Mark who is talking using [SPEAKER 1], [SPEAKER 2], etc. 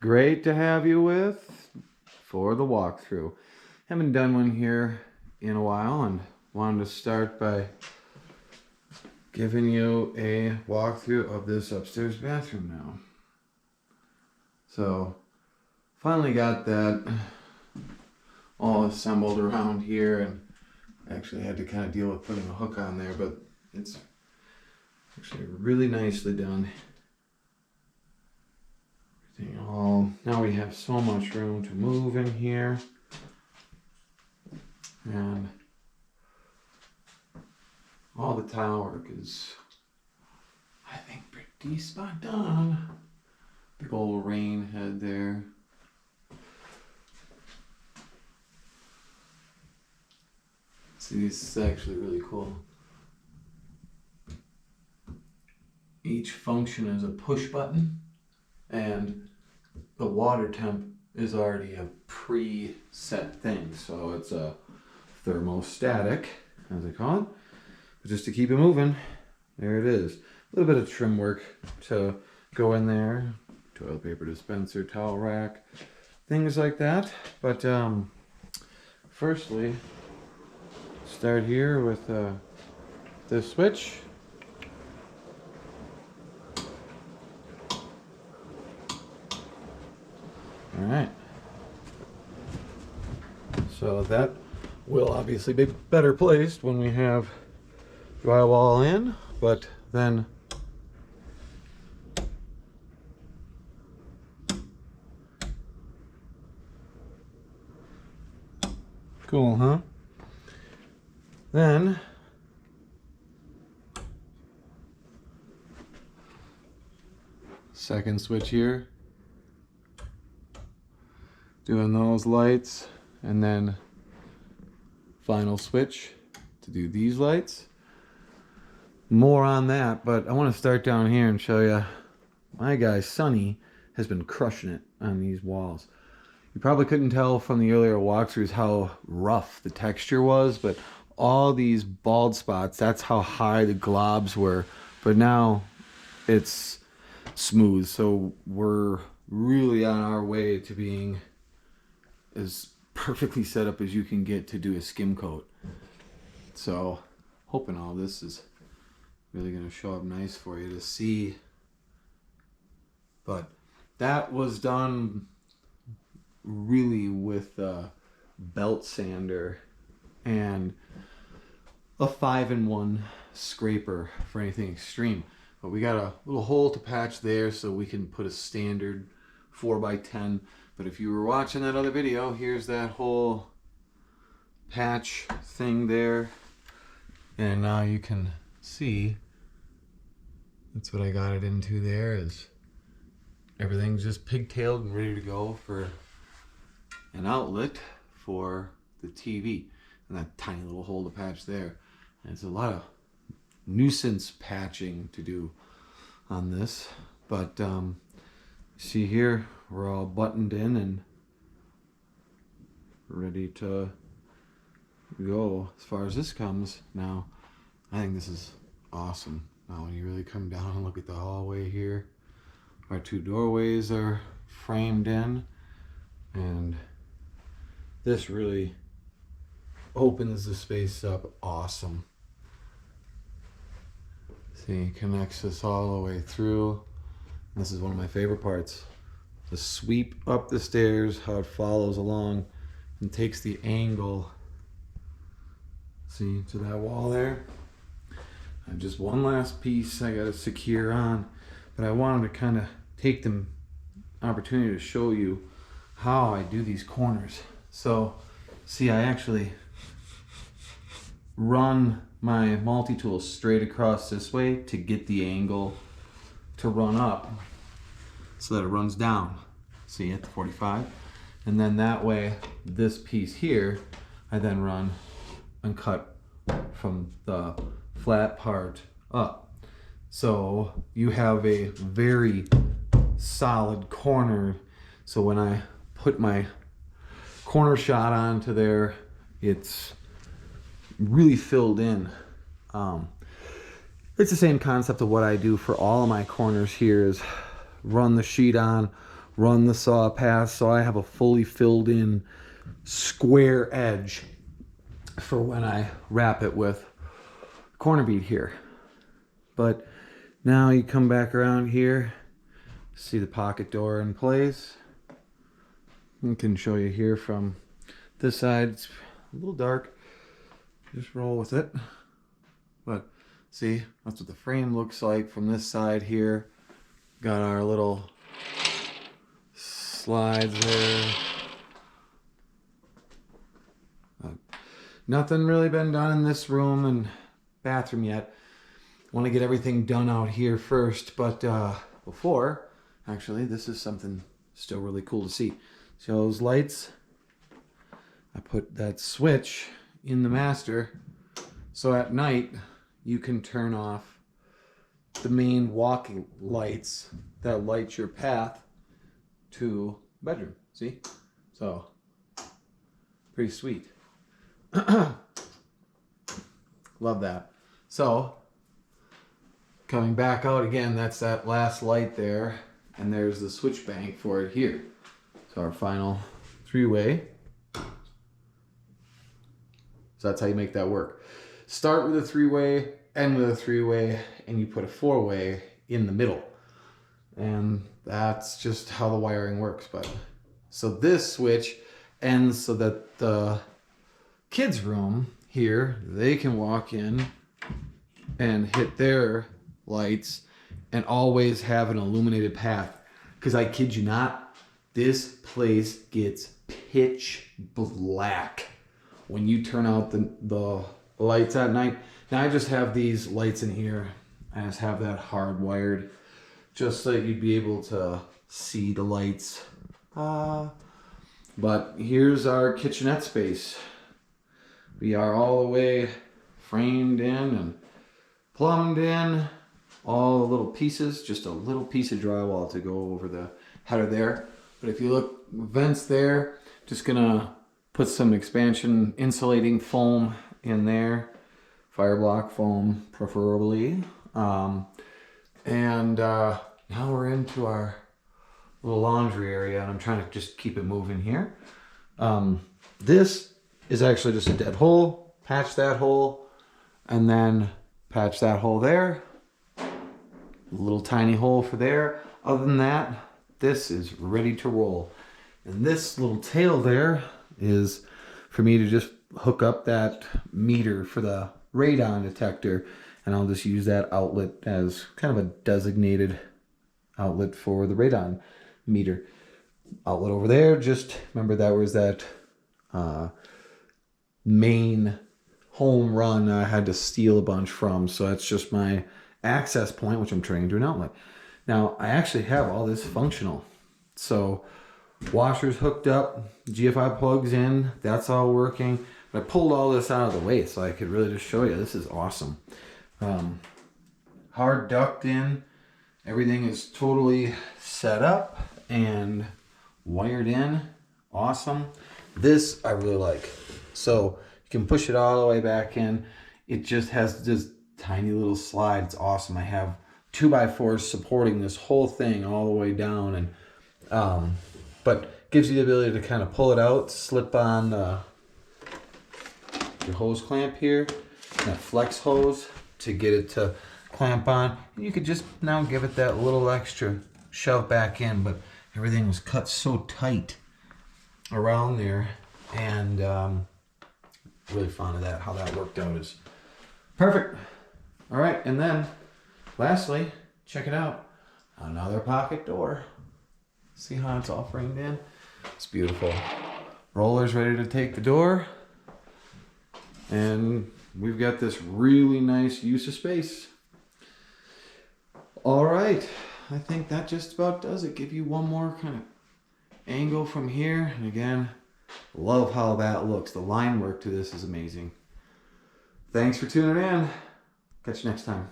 [SPEAKER 1] great to have you with for the walkthrough. Haven't done one here in a while and wanted to start by giving you a walkthrough of this upstairs bathroom now. So finally got that all assembled around here, and actually had to kind of deal with putting a hook on there, but it's actually really nicely done. Everything all, now we have so much room to move in here, and all the tile work is, I think, pretty spot on. Big old rain head there. See, this is actually really cool. Each function is a push button, and the water temp is already a preset thing. So it's a thermostatic, as they call it. But just to keep it moving, there it is. A little bit of trim work to go in there. Toilet paper dispenser, towel rack, things like that. But firstly, start here with this switch. All right. So that will obviously be better placed when we have drywall in, but then cool, huh? Then second switch here, doing those lights, and then final switch to do these lights. More on that, but I want to start down here and show you my guy Sonny has been crushing it on these walls. You probably couldn't tell from the earlier walkthroughs how rough the texture was, but all these bald spots, that's how high the globs were, but now it's smooth. So we're really on our way to being as perfectly set up as you can get to do a skim coat. So hoping all this is really going to show up nice for you to see. But that was done really with a belt sander and a 5-in-1 scraper for anything extreme. But we got a little hole to patch there so we can put a standard 4x10. But if you were watching that other video, here's that whole patch thing there. And now you can see that's what I got it into there, is everything's just pigtailed and ready to go for an outlet for the TV. And that tiny little hole to patch there. And it's a lot of nuisance patching to do on this. But see here, we're all buttoned in and ready to go as far as this comes. Now, I think this is awesome. Now when you really come down and look at the hallway here, our two doorways are framed in, and this really opens the space up awesome. See, connects us all the way through. This is one of my favorite parts. The sweep up the stairs, how it follows along and takes the angle, see, to that wall there. I have just one last piece I got to secure on, but I wanted to kind of take the opportunity to show you how I do these corners. So, see, I actually run my multi-tool straight across this way to get the angle to run up so that it runs down. See, at the 45. And then that way, this piece here, I then run and cut from the flat part up. So you have a very solid corner. So when I put my corner shot onto there, it's really filled in. It's the same concept of what I do for all of my corners here, is run the sheet on, run the saw past, so I have a fully filled in square edge for when I wrap it with corner bead here. But now you come back around here, see the pocket door in place. I can show you here from this side. It's a little dark, just roll with it. But see, that's what the frame looks like from this side here. Got our little slides there. Nothing really been done in this room and bathroom yet. Want to get everything done out here first, but before, actually, this is something still really cool to see. See all those lights? I put that switch in the master, so at night you can turn off the main walking lights that light your path to bedroom. See? So, pretty sweet. Love that. So, coming back out again, that's that last light there, and there's the switch bank for it here. So our final three-way. So that's how you make that work. Start with a three-way, end with a three-way, and you put a four-way in the middle. And that's just how the wiring works. But so this switch ends so that the kids' room here, they can walk in and hit their lights and always have an illuminated path. Because I kid you not, this place gets pitch black when you turn out the lights at night. Now I just have these lights in here. I just have that hardwired just so that you'd be able to see the lights. But here's our kitchenette space. We are all the way framed in and plumbed in. All the little pieces, just a little piece of drywall to go over the header there. But if you look, vents there, just gonna put some expansion insulating foam in there. Fireblock foam, preferably. Now we're into our little laundry area, and I'm trying to just keep it moving here. This is actually just a dead hole. Patch that hole, and then patch that hole there. A little tiny hole for there. Other than that, this is ready to roll. And this little tail there is for me to just hook up that meter for the radon detector, and I'll just use that outlet as kind of a designated outlet for the radon meter. Outlet over there, just remember that was that main home run I had to steal a bunch from, so that's just my access point, which I'm turning into an outlet. Now I actually have all this functional, so washers hooked up, GFI plugs in, that's all working. But I pulled all this out of the way so I could really just show you. This is awesome. Hard duct in, everything is totally set up and wired in. Awesome. This I really like. So you can push it all the way back in. It just has this tiny little slide. It's awesome. I have 2x4s supporting this whole thing all the way down, and but gives you the ability to kind of pull it out, slip on your hose clamp here, and a flex hose to get it to clamp on. And you could just now give it that little extra shove back in, but everything was cut so tight around there, and really fond of that. How that worked out is perfect. All right, and then lastly, check it out. Another pocket door. See how it's all framed in? It's beautiful. Roller's ready to take the door. And we've got this really nice use of space. All right, I think that just about does it. Give you one more kind of angle from here. And again, love how that looks. The line work to this is amazing. Thanks for tuning in. Catch you next time.